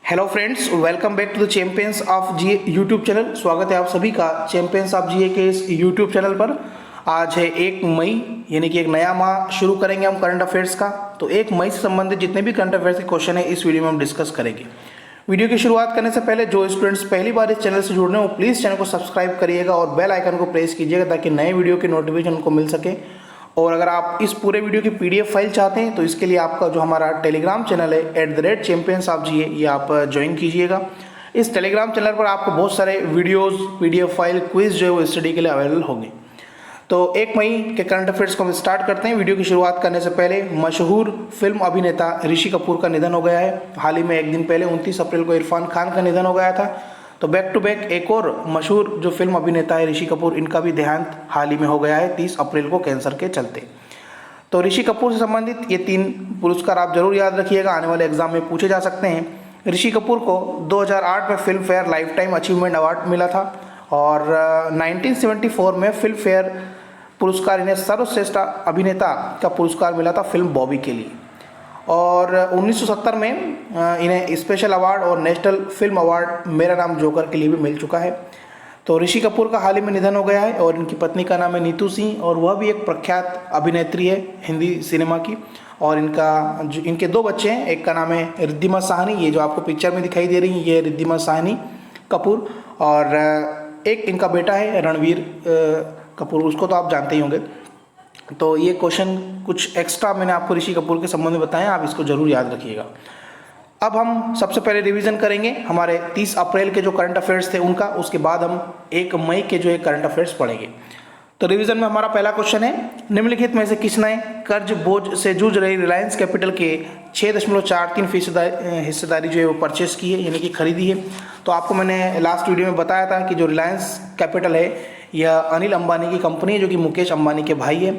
Hello friends, welcome back to the champions of GA YouTube channel. स्वागत है आप सभी का चैंपियंस ऑफ जीए के इस यूट्यूब चैनल पर। आज है 1 मई, यानी कि एक नया माह शुरू करेंगे हम करंट अफेयर्स का। तो 1 मई से संबंधित जितने भी करंट अफेयर्स के क्वेश्चन है इस वीडियो में हम डिस्कस करेंगे। वीडियो की शुरुआत करने से पहले जो स्टूडेंट्स पहली बार इस चैनल से जुड़ रहे हो प्लीज़ चैनल को सब्सक्राइब करिएगा और बेल आइकन को प्रेस कीजिएगा ताकि नए वीडियो की नोटिफिकेशन उनको मिल सके। और अगर आप इस पूरे वीडियो की पीडीएफ फाइल चाहते हैं तो इसके लिए आपका जो हमारा टेलीग्राम चैनल है @champions_of_GA ये आप ज्वाइन कीजिएगा। इस टेलीग्राम चैनल पर आपको बहुत सारे वीडियोस, पीडीएफ फाइल, क्विज जो है वो स्टडी के लिए अवेलेबल होंगे। तो 1 मई के करंट अफेयर्स को हम स्टार्ट करते हैं। वीडियो की शुरुआत करने से पहले मशहूर फिल्म अभिनेता ऋषि कपूर का निधन हो गया है। हाल ही में एक दिन पहले 29 अप्रैल को इरफान खान का निधन हो गया था। तो बैक टू बैक एक और मशहूर जो फिल्म अभिनेता है ऋषि कपूर, इनका भी देहांत हाल ही में हो गया है 30 अप्रैल को कैंसर के चलते। तो ऋषि कपूर से संबंधित ये 3 पुरस्कार आप जरूर याद रखिएगा, आने वाले एग्जाम में पूछे जा सकते हैं। ऋषि कपूर को 2008 में film fair life time achievement award मिला था और 1974 में फिल्म फेयर पुरस्कार इन्हें सर्वश्रेष्ठ अभिनेता का पुरस्कार मिला था फिल्म बॉबी के लिए। और 1970 में इन्हें स्पेशल अवार्ड और नेशनल फिल्म अवार्ड मेरा नाम जोकर के लिए भी मिल चुका है। तो ऋषि कपूर का हाल ही में निधन हो गया है और इनकी पत्नी का नाम है नीतू सिंह और वह भी एक प्रख्यात अभिनेत्री है हिंदी सिनेमा की। और इनके 2 बच्चे हैं, एक का नाम है रिद्धिमा साहनी, ये जो आपको पिक्चर में दिखाई दे रही है ये रिद्धिमा साहनी कपूर, और एक इनका बेटा है रणवीर कपूर, उसको तो आप जानते ही होंगे। तो ये क्वेश्चन कुछ एक्स्ट्रा मैंने आपको ऋषि कपूर के संबंध में बताया, आप इसको जरूर याद रखिएगा। अब हम सबसे पहले रिवीजन करेंगे हमारे 30 अप्रैल के जो करंट अफेयर्स थे उनका, उसके बाद हम 1 मई के जो है करंट अफेयर्स पढ़ेंगे। तो रिवीजन में हमारा पहला क्वेश्चन है, निम्नलिखित में से किसने कर्ज बोझ से जूझ रही रिलायंस कैपिटल के 6.43% हिस्सेदारी जो है वो परचेस की है, यानी कि खरीदी है। तो आपको मैंने लास्ट वीडियो में बताया था कि जो रिलायंस कैपिटल है यह अनिल अंबानी की कंपनी है जो कि मुकेश अंबानी के भाई है।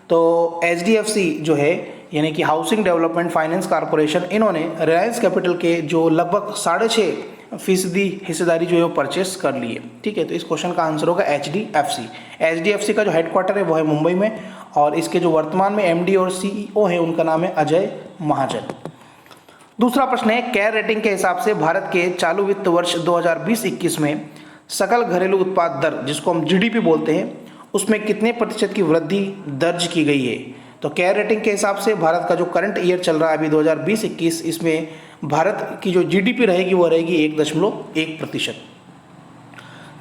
तो HDFC जो है यानी कि हाउसिंग डेवलपमेंट फाइनेंस कॉरपोरेशन, इन्होंने रिलायंस कैपिटल के जो लगभग 6.5% हिस्सेदारी जो है वो परचेस कर ली है। ठीक है, तो इस क्वेश्चन का आंसर होगा HDFC। HDFC का जो हेडक्वार्टर है वो है मुंबई में और इसके जो वर्तमान में MD और CEO है उनका नाम है अजय महाजन। दूसरा प्रश्न है, केयर रेटिंग के हिसाब से भारत के चालू वित्त वर्ष 2020-21 में सकल घरेलू उत्पाद दर, जिसको हम GDP बोलते हैं, उसमें कितने प्रतिशत की वृद्धि दर्ज की गई है। तो केयर रेटिंग के हिसाब से भारत का जो करंट ईयर चल रहा है अभी 2020-21, इसमें भारत की जो GDP रहेगी वो रहेगी 1.1%।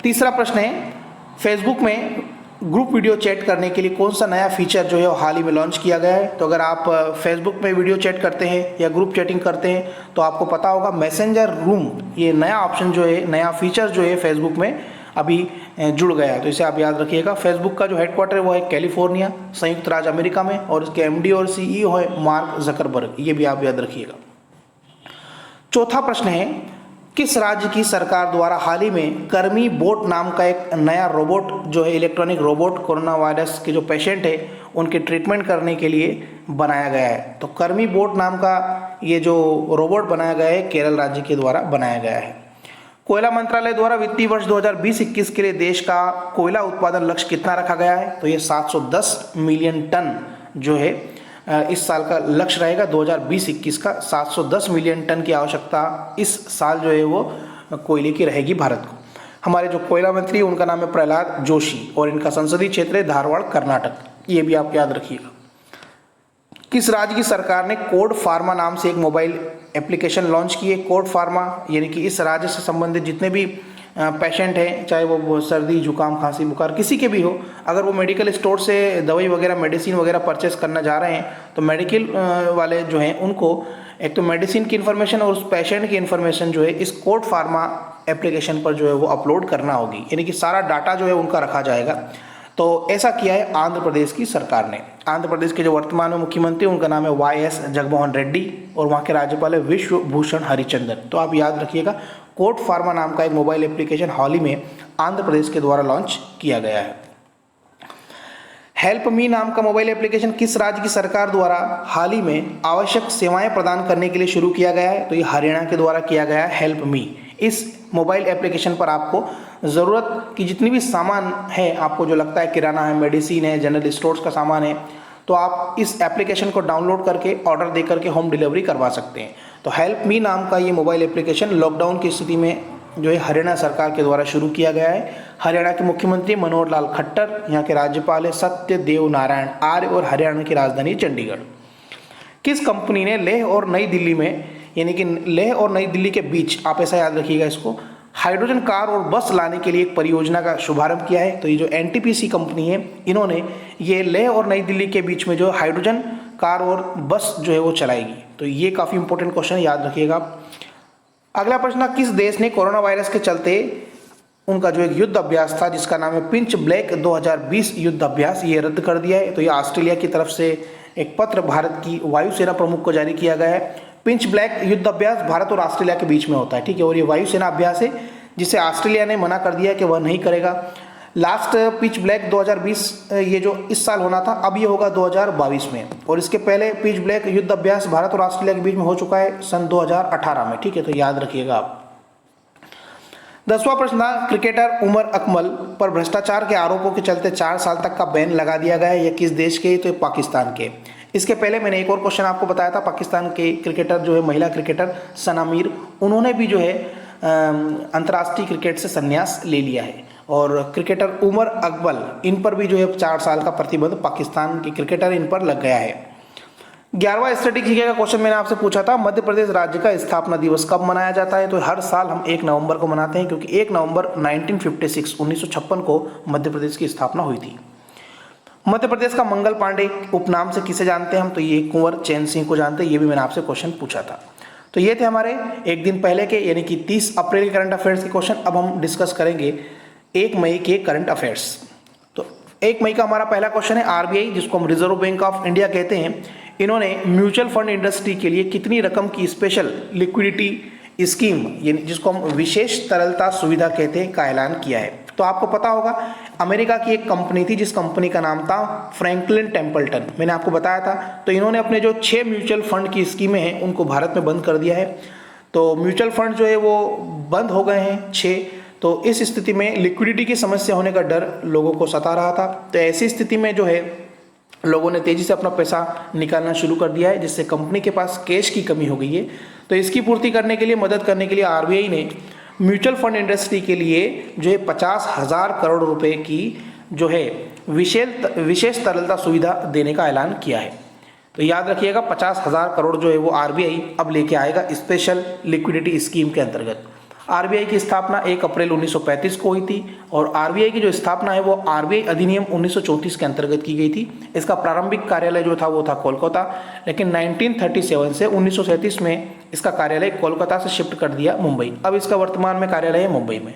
तीसरा प्रश्न है, फेसबुक में ग्रुप वीडियो चैट करने के लिए कौन सा नया फीचर जो है वो हाल ही में लॉन्च किया गया है। तो अगर आप फेसबुक में वीडियो चैट करते हैं या ग्रुप चैटिंग करते हैं तो आपको पता होगा मैसेंजर रूम, ये नया ऑप्शन जो है, नया फीचर जो है फेसबुक में अभी जुड़ गया है। तो इसे आप याद रखिएगा। फेसबुक का जो हेडक्वार्टर है वो है कैलिफोर्निया, संयुक्त राज्य अमेरिका में, और इसके MD और CEO है मार्क जकरबर्ग, ये भी आप याद रखिएगा। चौथा प्रश्न है, किस राज्य की सरकार द्वारा हाल ही में कर्मी बोट नाम का एक नया रोबोट जो है, इलेक्ट्रॉनिक रोबोट, कोरोना वायरस के जो पेशेंट है उनके ट्रीटमेंट करने के लिए बनाया गया है। तो कर्मी बोट नाम का ये जो रोबोट बनाया गया है केरल राज्य के द्वारा बनाया गया है। कोयला मंत्रालय द्वारा वित्तीय वर्ष 2020-21 के लिए देश का कोयला उत्पादन लक्ष्य कितना रखा गया है। तो ये 710 मिलियन टन जो है इस साल का लक्ष्य रहेगा। 2020-21 का 710 मिलियन टन की आवश्यकता इस साल जो है वो कोयले की रहेगी भारत को। हमारे जो कोयला मंत्री है उनका नाम है प्रहलाद जोशी और इनका संसदीय क्षेत्र है धारवाड़, कर्नाटक, ये भी आप याद रखिएगा। किस राज्य की सरकार ने कोड फार्मा नाम से एक मोबाइल एप्लीकेशन लॉन्च की है। कोड फार्मा यानी कि इस राज्य से संबंधित जितने भी पेशेंट हैं, चाहे वो सर्दी, जुकाम, खांसी, बुखार किसी के भी हो, अगर वो मेडिकल स्टोर से दवाई वगैरह, मेडिसिन वगैरह परचेस करना जा रहे हैं तो मेडिकल वाले जो हैं उनको एक तो मेडिसिन की इन्फॉर्मेशन और उस पेशेंट की इन्फॉर्मेशन जो है इस कोड फार्मा एप्लीकेशन पर जो है वो अपलोड करना होगी, यानी कि सारा डाटा जो है उनका रखा जाएगा। तो ऐसा किया है आंध्र प्रदेश की सरकार ने। आंध्र प्रदेश के जो वर्तमान में मुख्यमंत्री उनका नाम है YS जगनमोहन रेड्डी और वहाँ के राज्यपाल है विश्वभूषण हरिचंदन। तो आप याद रखिएगा, कोड फार्मा नाम का एक मोबाइल एप्लीकेशन हाल ही में आंध्र प्रदेश के द्वारा लॉन्च किया गया है। हेल्प मी नाम का मोबाइल एप्लीकेशन किस राज्य की सरकार द्वारा हाल ही में आवश्यक सेवाएं प्रदान करने के लिए शुरू किया गया है। तो ये हरियाणा के द्वारा किया गया है हेल्प मी। इस मोबाइल एप्लीकेशन पर आपको ज़रूरत की जितनी भी सामान है, आपको जो लगता है किराना है, मेडिसिन है, जनरल स्टोर्स का सामान है, तो आप इस एप्लीकेशन को डाउनलोड करके ऑर्डर दे करके होम डिलीवरी करवा सकते हैं। तो हेल्प मी नाम का ये मोबाइल एप्लीकेशन लॉकडाउन की स्थिति में जो है हरियाणा सरकार के द्वारा शुरू किया गया है। हरियाणा के मुख्यमंत्री मनोहर लाल खट्टर, यहाँ के राज्यपाल है सत्यदेव नारायण आर्य और हरियाणा की राजधानी चंडीगढ़। किस कंपनी ने लेह और नई दिल्ली में, यानी कि लेह और नई दिल्ली के बीच, आप ऐसा याद रखिएगा इसको, हाइड्रोजन कार और बस लाने के लिए एक परियोजना का शुभारंभ किया है? तो ये जो एनटीपीसी कंपनी है, इन्होंने ये लेह और नई दिल्ली के बीच में जो हाइड्रोजन कार और बस जो है वो चलाएगी। तो ये काफ़ी इंपॉर्टेंट क्वेश्चन, याद रखिएगा। अगला प्रश्न, किस देश ने कोरोना वायरस के चलते उनका जो एक युद्ध अभ्यास था जिसका नाम है पिंच ब्लैक 2020 युद्ध अभ्यास, ये रद्द कर दिया है? तो ये ऑस्ट्रेलिया की तरफ से एक पत्र भारत की वायुसेना प्रमुख को जारी किया गया है। पिंच ब्लैक युद्ध अभ्यास भारत और ऑस्ट्रेलिया के बीच में होता है, ठीक है, और ये वायुसेना अभ्यास है जिसे ऑस्ट्रेलिया ने मना कर दिया कि वह नहीं करेगा। लास्ट पिच ब्लैक 2020 ये जो इस साल होना था, अब ये होगा 2022 में, और इसके पहले पिच ब्लैक युद्ध अभ्यास भारत और ऑस्ट्रेलिया के बीच में हो चुका है सन 2018 में, ठीक है, तो याद रखिएगा आप। 10वां प्रश्न, क्रिकेटर उमर अकमल पर भ्रष्टाचार के आरोपों के चलते 4 साल तक का बैन लगा दिया गया है। यह किस देश के? तो पाकिस्तान के। इसके पहले मैंने एक और क्वेश्चन आपको बताया था, पाकिस्तान के क्रिकेटर जो है, महिला क्रिकेटर सना मीर, उन्होंने भी जो है अंतर्राष्ट्रीय क्रिकेट से संन्यास ले लिया है। और क्रिकेटर उमर अकमल, इन पर भी जो है 4 साल का प्रतिबंध पाकिस्तान के क्रिकेटर इन पर लग गया है। 11वां स्टडी जीके का क्वेश्चन मैंने आपसे पूछा था, मध्य प्रदेश राज्य का स्थापना दिवस कब मनाया जाता है? तो हर साल हम 1 नवंबर को मनाते हैं, क्योंकि 1 नवंबर 1956 को मध्य प्रदेश की स्थापना हुई थी। मध्य प्रदेश का मंगल पांडे उपनाम से किसे जानते हैं हम? तो ये कुंवर चैन सिंह को जानते हैं। ये भी मैंने आपसे क्वेश्चन पूछा था। तो ये थे हमारे एक दिन पहले के, यानी कि 30 अप्रैल के करंट अफेयर्स के क्वेश्चन। अब हम डिस्कस करेंगे 1 मई के करंट अफेयर्स। तो 1 मई का हमारा पहला क्वेश्चन है, आरबीआई जिसको हम रिजर्व बैंक ऑफ इंडिया कहते हैं, इन्होंने म्यूचुअल फंड इंडस्ट्री के लिए कितनी रकम की स्पेशल लिक्विडिटी स्कीम, यानी जिसको हम विशेष तरलता सुविधा कहते हैं, का ऐलान किया है? तो आपको पता होगा, अमेरिका की एक कंपनी थी जिस कंपनी का नाम था फ्रैंकलिन टेम्पल्टन, मैंने आपको बताया था। तो इन्होंने अपने जो 6 म्यूचुअल फंड की स्कीमें हैं उनको भारत में बंद कर दिया है। तो म्यूचुअल फंड जो है वो बंद हो गए हैं 6। तो इस स्थिति में लिक्विडिटी की समस्या होने का डर लोगों को सता रहा था। तो ऐसी स्थिति में जो है लोगों ने तेजी से अपना पैसा निकालना शुरू कर दिया है, जिससे कंपनी के पास कैश की कमी हो गई है। तो इसकी पूर्ति करने के लिए, मदद करने के लिए आरबीआई ने म्यूचुअल फंड इंडस्ट्री के लिए जो है 50,000 करोड़ रुपए की जो है विशेष तरलता सुविधा देने का ऐलान किया है। तो याद रखिएगा 50,000 करोड़ जो है वो आरबीआई अब लेके आएगा स्पेशल लिक्विडिटी स्कीम के अंतर्गत। आरबीआई की स्थापना 1 अप्रैल 1935 को हुई थी, और आरबीआई की जो स्थापना है वो आरबीआई अधिनियम 1934 के अंतर्गत की गई थी। इसका प्रारंभिक कार्यालय जो था वो था कोलकाता, लेकिन 1937 से 1937 में इसका कार्यालय कोलकाता से शिफ्ट कर दिया मुंबई। अब इसका वर्तमान में कार्यालय है मुंबई में।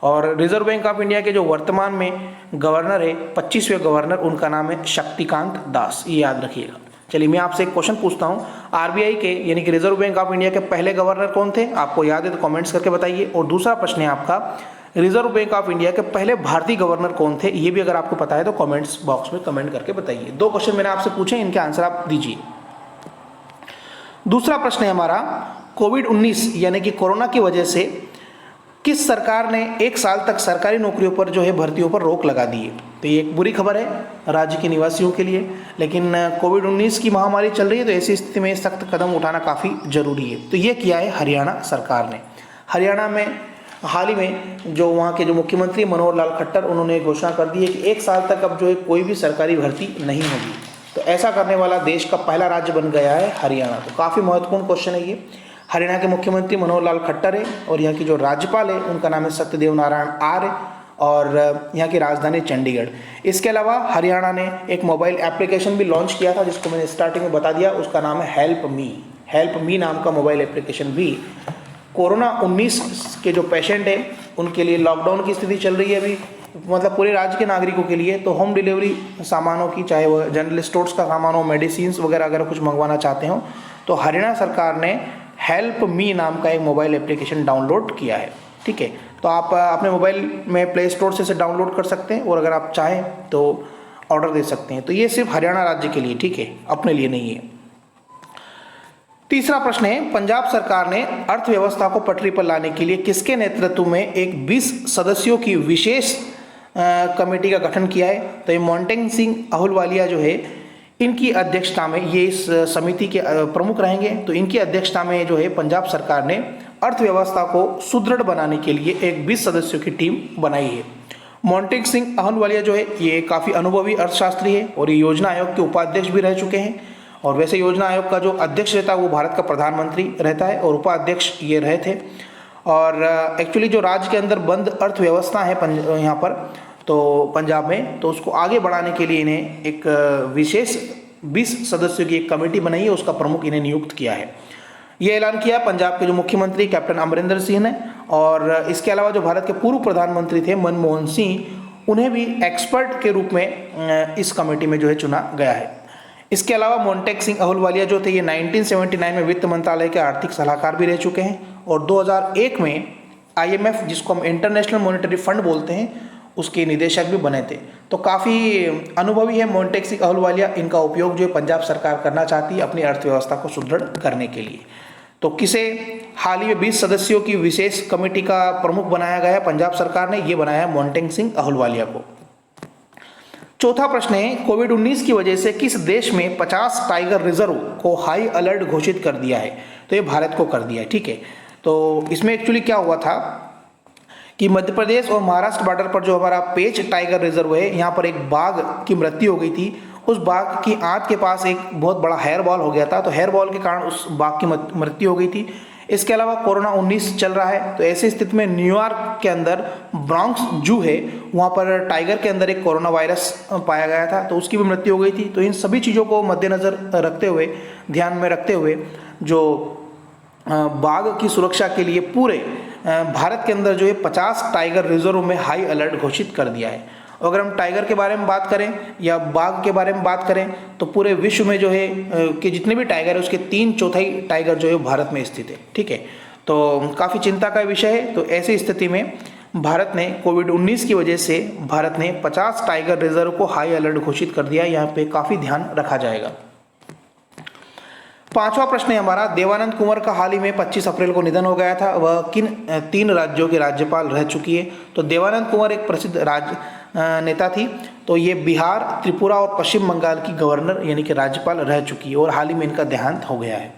और रिजर्व बैंक ऑफ इंडिया के जो वर्तमान में गवर्नर है, 25वें गवर्नर, उनका नाम है शक्तिकांत दास, ये याद रखिएगा। चलिए मैं आपसे एक क्वेश्चन पूछता हूँ, आरबीआई के यानी कि रिजर्व बैंक ऑफ इंडिया के पहले गवर्नर कौन थे? आपको याद है तो कमेंट्स करके बताइए। और दूसरा प्रश्न है आपका, रिजर्व बैंक ऑफ इंडिया के पहले भारतीय गवर्नर कौन थे? ये भी अगर आपको पता है तो कमेंट्स बॉक्स में कमेंट करके बताइए। 2 क्वेश्चन मैंने आपसे पूछे, इनके आंसर आप दीजिए। दूसरा प्रश्न है हमारा, कोविड-19 यानी कि कोरोना की वजह से किस सरकार ने 1 साल तक सरकारी नौकरियों पर जो है भर्तियों पर रोक लगा दी है? तो ये एक बुरी खबर है राज्य के निवासियों के लिए, लेकिन कोविड-19 की महामारी चल रही है, तो ऐसी स्थिति में सख्त कदम उठाना काफ़ी जरूरी है। तो ये किया है हरियाणा सरकार ने। हरियाणा में हाल ही में जो वहाँ के जो मुख्यमंत्री मनोहर लाल खट्टर, उन्होंने घोषणा कर दी है कि 1 साल तक अब जो है कोई भी सरकारी भर्ती नहीं होगी। तो ऐसा करने वाला देश का पहला राज्य बन गया है हरियाणा। तो काफ़ी महत्वपूर्ण क्वेश्चन है ये। हरियाणा के मुख्यमंत्री मनोहर लाल खट्टर है, और यहाँ की जो राज्यपाल है उनका नाम है सत्यदेव नारायण आर्य, और यहाँ की राजधानी चंडीगढ़। इसके अलावा हरियाणा ने एक मोबाइल एप्लीकेशन भी लॉन्च किया था, जिसको मैंने स्टार्टिंग में बता दिया, उसका नाम है हेल्प मी। हेल्प मी नाम का मोबाइल एप्लीकेशन भी कोरोना-19 के जो पेशेंट हैं उनके लिए, लॉकडाउन की स्थिति चल रही है अभी, मतलब पूरे राज्य के नागरिकों के लिए, तो होम डिलीवरी सामानों की, चाहे वो जनरल स्टोर्स का सामान हो, मेडिसिन वगैरह अगर कुछ मंगवाना चाहते हो, तो हरियाणा सरकार ने हेल्प मी नाम का एक मोबाइल एप्लीकेशन डाउनलोड किया है। ठीक है, तो आप अपने मोबाइल में प्ले स्टोर से इसे डाउनलोड कर सकते हैं, और अगर आप चाहें तो ऑर्डर दे सकते हैं। तो ये सिर्फ हरियाणा राज्य के लिए, ठीक है, अपने लिए नहीं है। तीसरा प्रश्न है, पंजाब सरकार ने अर्थव्यवस्था को पटरी पर लाने के लिए किसके नेतृत्व में एक 20 सदस्यों की विशेष कमेटी का गठन किया है? तो ये मोंटेग सिंह अहलूवालिया जो है, इनकी अध्यक्षता में ये इस समिति के प्रमुख रहेंगे। तो इनकी अध्यक्षता में जो है पंजाब सरकार ने अर्थव्यवस्था को सुदृढ़ बनाने के लिए एक 20 सदस्यों की टीम बनाई है। मोंटेक सिंह अहलूवालिया जो है ये काफ़ी अनुभवी अर्थशास्त्री है और ये योजना आयोग के उपाध्यक्ष भी रह चुके हैं। और वैसे योजना आयोग का जो अध्यक्ष रहता है वो भारत का प्रधानमंत्री रहता है और उपाध्यक्ष ये रहे थे। और एक्चुअली जो राज्य के अंदर बंद अर्थव्यवस्था है यहाँ पर तो पंजाब में, तो उसको आगे बढ़ाने के लिए इन्हें एक विशेष 20 सदस्यों की एक कमेटी बनाई है, उसका प्रमुख इन्हें नियुक्त किया है। ये ऐलान किया पंजाब के जो मुख्यमंत्री कैप्टन अमरिंदर सिंह ने। और इसके अलावा जो भारत के पूर्व प्रधानमंत्री थे मनमोहन सिंह, उन्हें भी एक्सपर्ट के रूप में इस कमेटी में जो है चुना गया है। इसके अलावा मोंटेक सिंह अहलूवालिया जो थे ये 1979 में वित्त मंत्रालय के आर्थिक सलाहकार भी रह चुके हैं और 2001 में IMF, जिसको हम इंटरनेशनल मॉनेटरी फंड बोलते हैं, उसके निदेशक भी बने थे। तो काफ़ी अनुभवी है मोंटेक सिंह अहलूवालिया। इनका उपयोग जो है पंजाब सरकार करना चाहती है अपनी अर्थव्यवस्था को सुदृढ़ करने के लिए। तो किसे हाल ही में 20 सदस्यों की विशेष कमेटी का प्रमुख बनाया गया है पंजाब सरकार ने, ये बनाया है मोंटेक सिंह अहलूवालिया को। चौथा प्रश्न है, कोविड-19 की वजह से किस देश में 50 टाइगर रिजर्व को हाई अलर्ट घोषित कर दिया है? तो ये भारत को कर दिया है, ठीक है। तो इसमें एक्चुअली क्या हुआ था कि मध्य प्रदेश और महाराष्ट्र बॉर्डर पर जो हमारा पेंच टाइगर रिजर्व है, यहाँ पर एक बाघ की मृत्यु हो गई थी। उस बाघ की आंत के पास एक बहुत बड़ा हेयर बॉल हो गया था, तो हेयर बॉल के कारण उस बाघ की मृत्यु हो गई थी। इसके अलावा कोरोना 19 चल रहा है, तो ऐसी स्थिति में न्यूयॉर्क के अंदर ब्रॉन्क्स जू है, वहाँ पर टाइगर के अंदर एक कोरोना वायरस पाया गया था, तो उसकी भी मृत्यु हो गई थी। तो इन सभी चीज़ों को मद्देनज़र रखते हुए, ध्यान में रखते हुए, जो बाघ की सुरक्षा के लिए पूरे भारत के अंदर जो है 50 टाइगर रिजर्व में हाई अलर्ट घोषित कर दिया है। अगर हम टाइगर के बारे में बात करें या बाघ के बारे में बात करें तो पूरे विश्व में जो है कि जितने भी टाइगर है उसके 3/4 टाइगर जो है भारत में स्थित है, ठीक है। तो काफ़ी चिंता का विषय है। तो ऐसी स्थिति में भारत ने कोविड-19 की वजह से भारत ने 50 टाइगर रिजर्व को हाई अलर्ट घोषित कर दिया। यहाँ पे काफ़ी ध्यान रखा जाएगा। पांचवा प्रश्न है हमारा, देवानंद कुंवर का हाल ही में 25 अप्रैल को निधन हो गया था। वह किन 3 राज्यों के राज्यपाल रह चुकी है? तो देवानंद कुंवर एक प्रसिद्ध नेता थी। तो ये बिहार, त्रिपुरा और पश्चिम बंगाल की गवर्नर यानी कि राज्यपाल रह चुकी है और हाल ही में इनका देहांत हो गया है।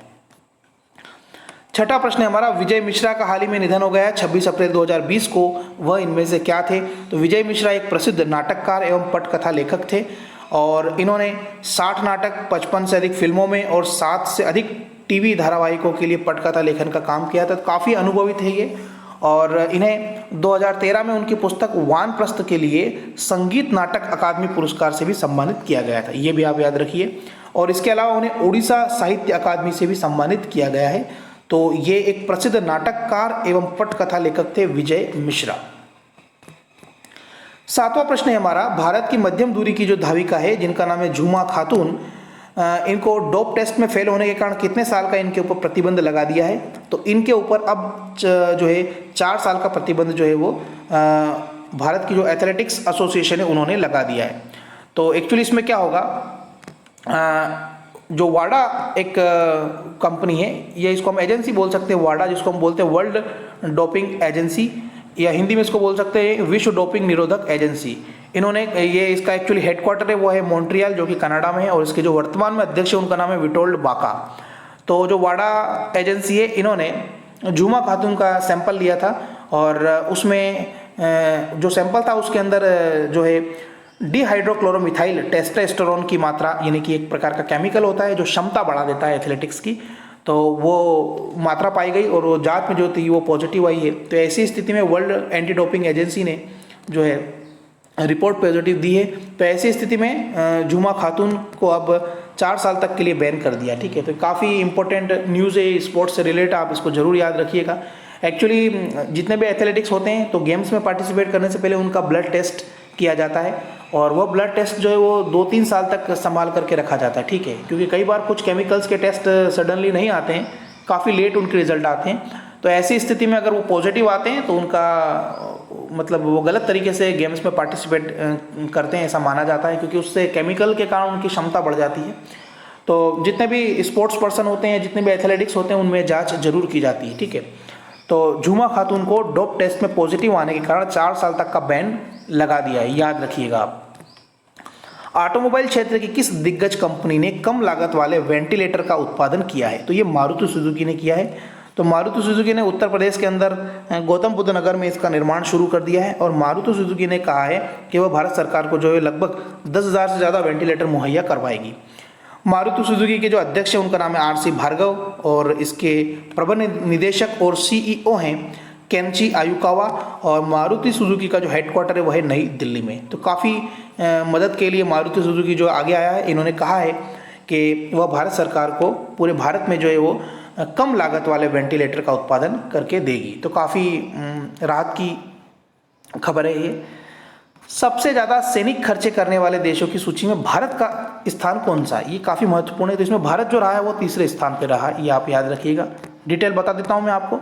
छठा प्रश्न है हमारा, विजय मिश्रा का हाल ही में निधन हो गया है 26 अप्रैल 2020 को। वह इनमें से क्या थे? तो विजय मिश्रा एक प्रसिद्ध नाटककार एवं पटकथा लेखक थे और इन्होंने 60 नाटक, 55 से अधिक फिल्मों में और 7 से अधिक टीवी धारावाहिकों के लिए पटकथा लेखन का काम किया था। काफ़ी अनुभवी थे ये और इन्हें 2013 में उनकी पुस्तक वानप्रस्थ के लिए संगीत नाटक अकादमी पुरस्कार से भी सम्मानित किया गया था, ये भी आप याद रखिए। और इसके अलावा उन्हें ओडिशा साहित्य अकादमी से भी सम्मानित किया गया है। तो ये एक प्रसिद्ध नाटककार एवं पटकथा लेखक थे विजय मिश्रा। सातवां प्रश्न है हमारा, भारत की मध्यम दूरी की जो धाविका है जिनका नाम है झूमा खातून, इनको डोप टेस्ट में फेल होने के कारण कितने साल का इनके ऊपर प्रतिबंध लगा दिया है? तो इनके ऊपर अब जो है 4 साल का प्रतिबंध जो है वो भारत की जो एथलेटिक्स एसोसिएशन है उन्होंने लगा दिया है। तो एक्चुअली इसमें क्या होगा, जो वाडा एक कंपनी है, ये इसको हम एजेंसी बोल सकते हैं, वाडा जिसको हम बोलते हैं वर्ल्ड डोपिंग एजेंसी, या हिंदी में इसको बोल सकते हैं विश्व डोपिंग निरोधक एजेंसी। इन्होंने ये इसका एक्चुअली हेडक्वार्टर है वो है मॉन्ट्रियल जो कि कनाडा में है और इसके जो वर्तमान में अध्यक्ष है उनका नाम है विटोल्ड बाका। तो जो वाडा एजेंसी है इन्होंने झूमा खातून का सैंपल लिया था और उसमें जो सैंपल था उसके अंदर जो है डिहाइड्रोक्लोरोमिथाइल टेस्टोस्टेरोन की मात्रा, यानी कि एक प्रकार का केमिकल होता है जो क्षमता बढ़ा देता है एथलेटिक्स की, तो वो मात्रा पाई गई और वो जांच में जो थी वो पॉजिटिव आई है। तो ऐसी स्थिति में वर्ल्ड एंटी डोपिंग एजेंसी ने जो है रिपोर्ट पॉजिटिव दी है। तो ऐसी स्थिति में झूमा खातून को अब 4 साल तक के लिए बैन कर दिया, ठीक है। तो काफ़ी इंपॉर्टेंट न्यूज़ है स्पोर्ट्स से रिलेटेड, आप इसको जरूर याद रखिएगा। एक्चुअली जितने भी एथलेटिक्स होते हैं तो गेम्स में पार्टिसिपेट करने से पहले उनका ब्लड टेस्ट किया जाता है और वो ब्लड टेस्ट जो है वो 2-3 साल तक संभाल करके रखा जाता है, ठीक है। क्योंकि कई बार कुछ केमिकल्स के टेस्ट सडनली नहीं आते हैं, काफ़ी लेट उनके रिजल्ट आते हैं। तो ऐसी स्थिति में अगर वो पॉजिटिव आते हैं तो उनका मतलब वो गलत तरीके से गेम्स में पार्टिसिपेट करते हैं ऐसा माना जाता है, क्योंकि उससे केमिकल के कारण उनकी क्षमता बढ़ जाती है। तो जितने भी स्पोर्ट्स पर्सन होते हैं, जितने भी एथलेटिक्स होते हैं, उनमें जांच जरूर की जाती है, ठीक है। तो झूमा खातून को डोप टेस्ट में पॉजिटिव आने के कारण 4 साल तक का बैन लगा दिया है, याद रखिएगा आप। ऑटोमोबाइल क्षेत्र की किस दिग्गज कंपनी ने कम लागत वाले वेंटिलेटर का उत्पादन किया है? तो ये मारुति सुजुकी ने किया है। तो मारुति सुजुकी ने उत्तर प्रदेश के अंदर गौतम बुद्ध नगर में इसका निर्माण शुरू कर दिया है और मारुति सुजुकी ने कहा है कि वह भारत सरकार को जो है लगभग 10,000 से ज़्यादा वेंटिलेटर मुहैया करवाएगी। मारुति सुजुकी के जो अध्यक्ष हैं उनका नाम है RC भार्गव और इसके प्रबंध निदेशक और CEO हैं केंची आयुकावा और मारुति सुजुकी का जो हेडक्वार्टर है वह है नई दिल्ली में। तो काफ़ी मदद के लिए मारुति सुजुकी जो आगे आया है, इन्होंने कहा है कि वह भारत सरकार को पूरे भारत में जो है वो कम लागत वाले वेंटिलेटर का उत्पादन करके देगी। तो काफ़ी राहत की खबर है ये। सबसे ज़्यादा सैनिक खर्चे करने वाले देशों की सूची में भारत का स्थान कौन सा है? ये काफ़ी महत्वपूर्ण है। तो इसमें भारत जो रहा है वो तीसरे स्थान पर रहा, ये आप याद रखिएगा। डिटेल बता देता हूँ मैं आपको।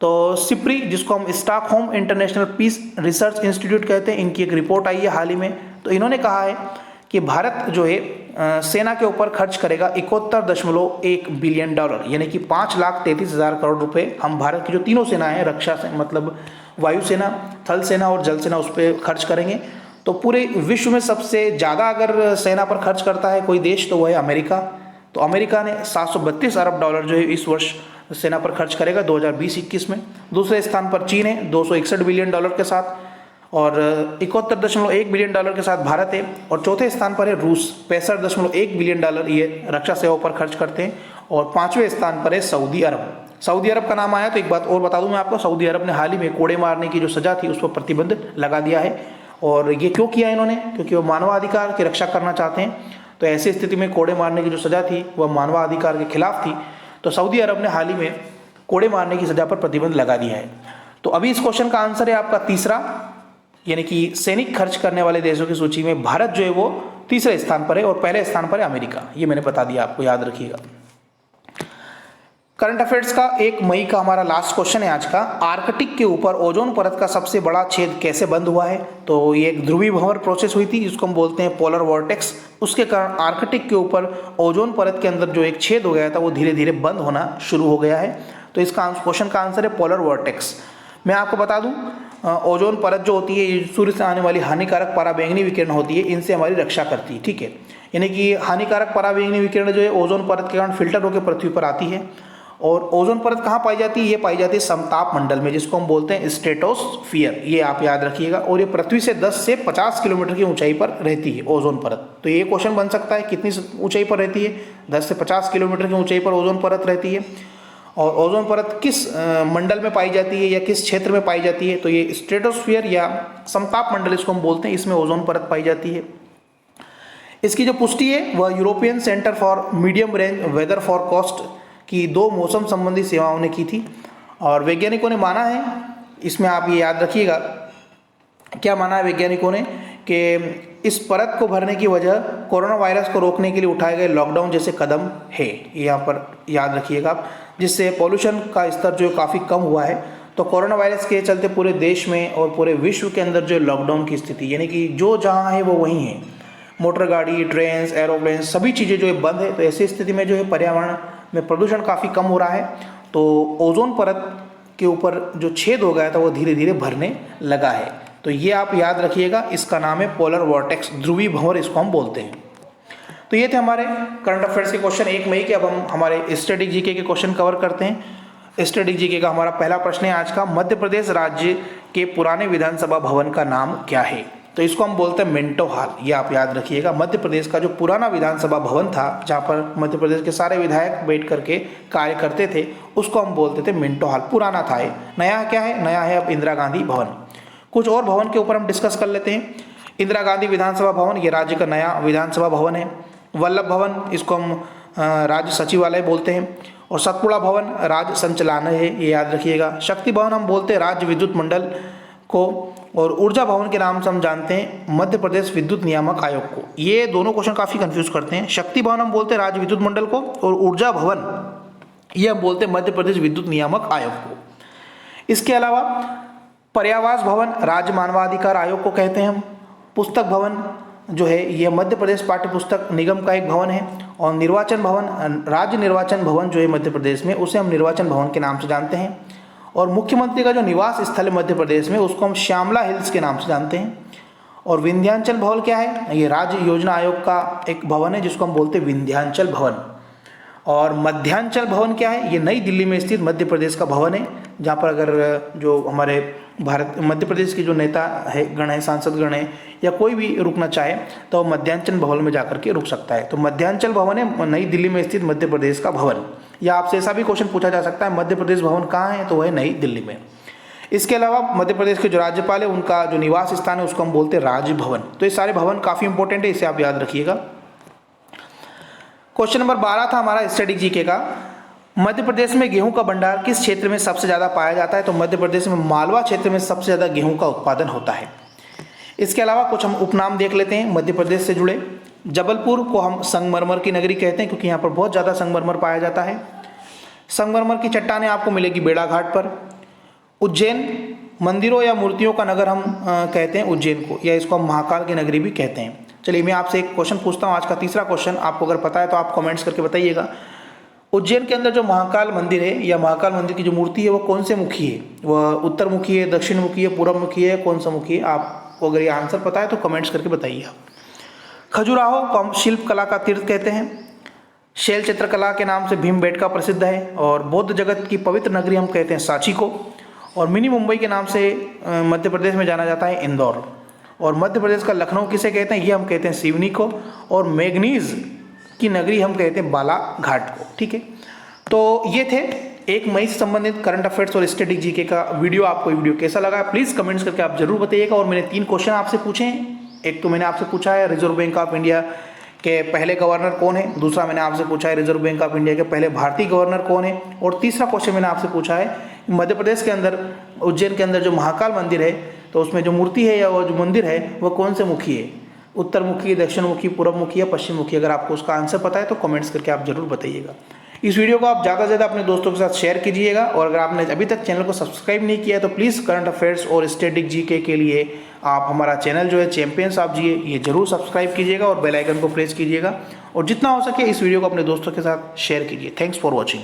तो सिप्री, जिसको हम Stockholm international peace research institute कहते हैं, इनकी एक रिपोर्ट आई है हाल ही में। तो इन्होंने कहा है कि भारत जो है सेना के ऊपर खर्च करेगा 71.1 बिलियन डॉलर, यानी कि 5,33,000 करोड़ रुपए हम भारत की जो तीनों सेनाएं हैं, रक्षा से मतलब वायुसेना, थल सेना और जल सेना, उस पर खर्च करेंगे। तो पूरे विश्व में सबसे ज़्यादा अगर सेना पर खर्च करता है कोई देश तो वह है अमेरिका। तो अमेरिका ने 732 अरब डॉलर जो है इस वर्ष सेना पर खर्च करेगा 2020-21 में। दूसरे स्थान पर चीन है 261 बिलियन डॉलर के साथ और 71.1 बिलियन डॉलर के साथ भारत है। और चौथे स्थान पर है रूस, 65.1 बिलियन डॉलर ये रक्षा सेवा पर खर्च करते हैं। और पांचवें स्थान पर है सऊदी अरब। सऊदी अरब का नाम आया तो एक बात और बता दूं मैं आपको, सऊदी अरब ने हाल ही में कोड़े मारने की जो सजा थी उस पर प्रतिबंध लगा दिया है। और ये क्यों किया इन्होंने? क्योंकि वो मानवाधिकार की रक्षा करना चाहते हैं। तो ऐसी स्थिति में कोड़े मारने की जो सजा थी वह मानवाधिकार के खिलाफ थी। तो सऊदी अरब ने हाल ही में कोड़े मारने की सजा पर प्रतिबंध लगा दिया है। तो अभी इस क्वेश्चन का आंसर है आपका तीसरा, यानी कि सैनिक खर्च करने वाले देशों की सूची में भारत जो है वो तीसरे स्थान पर है और पहले स्थान पर है अमेरिका। ये मैंने बता दिया, आपको याद रखिएगा। करंट अफेयर्स का 1 मई का हमारा लास्ट क्वेश्चन है आज का। आर्कटिक के ऊपर ओजोन परत का सबसे बड़ा छेद कैसे बंद हुआ है? तो ये एक ध्रुवीभंवर प्रोसेस हुई थी जिसको हम बोलते हैं पोलर वॉर्टेक्स। उसके कारण आर्कटिक के ऊपर ओजोन परत के अंदर जो एक छेद हो गया था वो धीरे धीरे बंद होना शुरू हो गया है। तो इसका क्वेश्चन का आंसर है पोलर वॉर्टेक्स। मैं आपको बता दूं, ओजोन परत जो होती है सूर्य से आने वाली हानिकारक पराबैंगनी विकिरण होती है, इनसे हमारी रक्षा करती है, ठीक है। यानी कि हानिकारक पराबैंगनी विकिरण जो है ओजोन परत के कारण फिल्टर होकर पृथ्वी पर आती है। और ओजोन परत कहाँ पाई जाती है? ये पाई जाती है समताप मंडल में, जिसको हम बोलते हैं स्ट्रेटोस्फियर। ये आप याद रखिएगा। और ये पृथ्वी से 10 से 50 किलोमीटर की ऊंचाई पर रहती है ओजोन परत। तो ये क्वेश्चन बन सकता है कितनी ऊंचाई पर रहती है? 10 से 50 किलोमीटर की ऊंचाई पर ओजोन परत रहती है। और ओजोन परत किस मंडल में पाई जाती है या किस क्षेत्र में पाई जाती है? तो ये स्ट्रेटोस्फियर या समताप मंडल इसको हम बोलते हैं, इसमें ओजोन परत पाई जाती है। इसकी जो पुष्टि है वह European centre for medium range weather forecast की 2 मौसम संबंधी सेवाओं ने की थी। और वैज्ञानिकों ने माना है, इसमें आप ये याद रखिएगा, क्या माना है वैज्ञानिकों ने कि इस परत को भरने की वजह कोरोना वायरस को रोकने के लिए उठाए गए लॉकडाउन जैसे कदम है। यहाँ पर याद रखिएगा आप, जिससे पॉल्यूशन का स्तर जो काफ़ी कम हुआ है। तो कोरोना वायरस के चलते पूरे देश में और पूरे विश्व के अंदर जो लॉकडाउन की स्थिति, यानी कि जो जहाँ है वो वहीं है, मोटर गाड़ी, ट्रेन, एरोप्लेन, सभी चीज़ें जो है बंद है। तो ऐसी स्थिति में जो है पर्यावरण में प्रदूषण काफ़ी कम हो रहा है। तो ओजोन परत के ऊपर जो छेद हो गया था वो धीरे धीरे भरने लगा है। तो ये आप याद रखिएगा, इसका नाम है पोलर वॉर्टेक्स, ध्रुवी भंवर इसको हम बोलते हैं। तो ये थे हमारे करंट अफेयर्स के क्वेश्चन 1 मई के। अब हम हमारे स्टैटिक जीके के क्वेश्चन कवर करते हैं। स्टैटिक जीके का हमारा पहला प्रश्न है आज का, मध्य प्रदेश राज्य के पुराने विधानसभा भवन का नाम क्या है? तो इसको हम बोलते हैं मिंटो हॉल। ये आप याद रखिएगा, मध्य प्रदेश का जो पुराना विधानसभा भवन था जहाँ पर मध्य प्रदेश के सारे विधायक बैठ करके कार्य करते थे, उसको हम बोलते थे मिंटो हॉल। पुराना था ये। नया क्या है? नया है अब इंदिरा गांधी भवन। कुछ और भवन के ऊपर हम डिस्कस कर लेते हैं। इंदिरा गांधी विधानसभा भवन, ये राज्य का नया विधानसभा भवन है। वल्लभ भवन, इसको हम राज्य सचिवालय बोलते हैं। और सतपुड़ा भवन राज्य संचालनालय है, ये याद रखिएगा। शक्ति भवन हम बोलते हैं राज्य विद्युत मंडल को। और ऊर्जा भवन के नाम से हम जानते हैं मध्य प्रदेश विद्युत नियामक आयोग को। ये दोनों क्वेश्चन काफ़ी कंफ्यूज करते हैं। शक्ति भवन हम बोलते हैं राज्य विद्युत मंडल को, और ऊर्जा भवन ये हम बोलते हैं मध्य प्रदेश विद्युत नियामक आयोग को। इसके अलावा पर्यावास भवन राज्य मानवाधिकार आयोग को कहते हैं हम। पुस्तक भवन जो है ये मध्य प्रदेश पाठ्य पुस्तक निगम का एक भवन है। और निर्वाचन भवन, राज्य निर्वाचन भवन जो है मध्य प्रदेश में, उसे हम निर्वाचन भवन के नाम से जानते हैं। और मुख्यमंत्री का जो निवास स्थल है मध्य प्रदेश में, उसको हम श्यामला हिल्स के नाम से जानते हैं। और विंध्याचल भवन क्या है? ये राज्य योजना आयोग का एक भवन है जिसको हम बोलते हैं विंध्याचल भवन। और मध्यांचल भवन क्या है? ये नई दिल्ली में स्थित मध्य प्रदेश का भवन है, जहाँ पर अगर जो हमारे भारत मध्य प्रदेश के जो नेता है गण है, सांसद गण है या कोई भी रुकना चाहे तो मध्यांचल भवन में जाकर के रुक सकता है। तो मध्यांचल भवन है नई दिल्ली में स्थित मध्य प्रदेश का भवन। या आपसे ऐसा भी क्वेश्चन पूछा जा सकता है मध्य प्रदेश भवन कहाँ है? तो वह नई दिल्ली में। इसके अलावा मध्य प्रदेश के जो राज्यपाल है उनका जो निवास स्थान है उसको हम बोलते हैं राजभवन। तो ये सारे भवन काफ़ी इंपॉर्टेंट है, इसे आप याद रखिएगा। क्वेश्चन नंबर 12 था हमारा स्टैटिक जीके का। मध्य प्रदेश में गेहूं का भंडार किस क्षेत्र में सबसे ज़्यादा पाया जाता है? तो मध्य प्रदेश में मालवा क्षेत्र में सबसे ज़्यादा गेहूं का उत्पादन होता है। इसके अलावा कुछ हम उपनाम देख लेते हैं मध्य प्रदेश से जुड़े। जबलपुर को हम संगमरमर की नगरी कहते हैं क्योंकि यहाँ पर बहुत ज़्यादा संगमरमर पाया जाता है। संगमरमर की चट्टानें आपको मिलेगी बेड़ा घाट पर। उज्जैन मंदिरों या मूर्तियों का नगर हम कहते हैं उज्जैन को, या इसको हम महाकाल की नगरी भी कहते हैं। चलिए मैं आपसे एक क्वेश्चन पूछता हूँ, आज का तीसरा क्वेश्चन। आपको अगर पता है तो आप कमेंट्स करके बताइएगा। उज्जैन के अंदर जो महाकाल मंदिर है या महाकाल मंदिर की जो मूर्ति है वो कौन से मुखी है? वह उत्तर मुखी है, दक्षिण मुखी है, पूर्व मुखी है, कौन सा मुखी है? आपको अगर ये आंसर पता है तो कमेंट्स करके बताइए। खजुराहो को हम शिल्प कला का तीर्थ कहते हैं। शैल चित्रकला के नाम से भीमबेटका प्रसिद्ध है। और बौद्ध जगत की पवित्र नगरी हम कहते हैं सांची को। और मिनी मुंबई के नाम से मध्य प्रदेश में जाना जाता है इंदौर। और मध्य प्रदेश का लखनऊ किसे कहते हैं? ये हम कहते हैं सिवनी को। और मैग्नीज की नगरी हम कहते हैं बालाघाट को। ठीक है, तो ये थे 1 मई से संबंधित करंट अफेयर्स और स्टैटिक जीके का वीडियो। आपको ये वीडियो कैसा लगा प्लीज़ कमेंट्स करके आप जरूर बताइएगा। और मैंने 3 क्वेश्चन आपसे पूछे हैं। एक तो मैंने आपसे पूछा है रिजर्व बैंक ऑफ इंडिया के पहले गवर्नर कौन है, दूसरा मैंने आपसे पूछा है रिजर्व बैंक ऑफ इंडिया के पहले भारतीय गवर्नर कौन है, और तीसरा क्वेश्चन मैंने आपसे पूछा है मध्य प्रदेश के अंदर उज्जैन के अंदर जो महाकाल मंदिर है तो उसमें जो मूर्ति है या वो जो मंदिर है वो कौन से मुखी है? उत्तर मुखी, दक्षिण मुखी, पूर्व मुखी या पश्चिम मुखी? अगर आपको उसका आंसर पता है तो कमेंट्स करके आप जरूर बताइएगा। इस वीडियो को आप ज़्यादा से ज़्यादा अपने दोस्तों के साथ शेयर कीजिएगा। और अगर आपने अभी तक चैनल को सब्सक्राइब नहीं किया है तो प्लीज़ करंट अफेयर्स और स्टैटिक जीके के लिए आप हमारा चैनल जो है चैंपियंस ऑफ जीके ये जरूर सब्सक्राइब कीजिएगा और बेल आइकन को प्रेस कीजिएगा। और जितना हो सके इस वीडियो को अपने दोस्तों के साथ शेयर कीजिए। Thanks for watching.